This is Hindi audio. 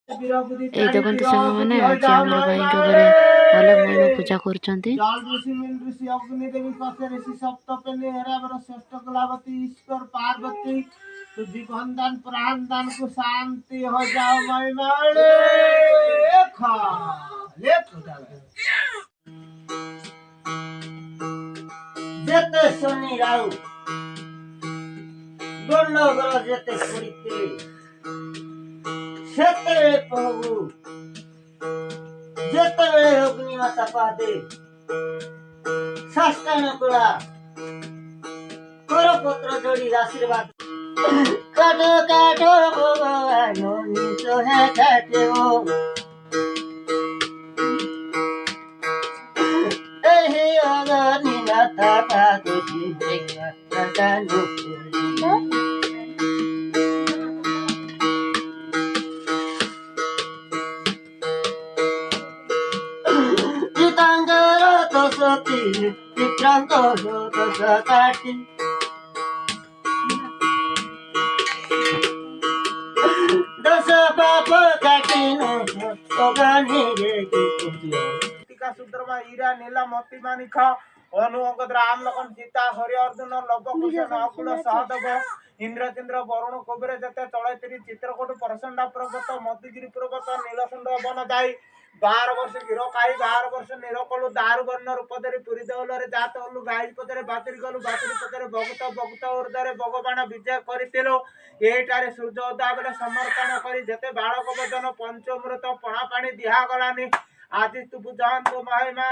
এই দেখନ୍ତୁ ସାଙ୍ଗମାନେ ଆଜି ଆମର ଭାଇଙ୍କ ଘରେ ଅଲଗ ମହିମା ପୂଜା କରୁଛନ୍ତି। पार्वती तुझी बंधन प्राण दान को शांति हो जाओ महिमा जेते सुनी राउ गंडगोल जेते पड़ते सेते प्रभु जेते अग्नि माता पादे साष्टांग कला करपत्र जोड़ी आशीर्वाद काटो काटो भगवान निचो है काटो एही अग्नि माता पादे जानो विक्रांत काटी दस पाप काटी टीका सुद्रमा हीरा नीला मोती मानिक अनु अंगद राम लखन सीता हरि अर्जुन लव कुश नकुल सहदेव इंद्रचंद्र वरुण कुबेर जते चलैत्री चित्रकूट परसंडा पर्वत मधुगिरी पर्वत नीलकंठ वन दाई 12 वर्ष गिरकाई 12 वर्ष निरकलु दारु वर्ण रूप धरी पुरी देवलरे जात हलु गाई पदरे बातरी गलु बातरी पदरे भगत भगत ऊर्धरे भगवान विजय करथिलो एटारे सूर्य उदय बेले समर्पण करी जते बालक वचन पंचमृत पणा पानी दिहा गलानी आज तु बुझान तो महिमा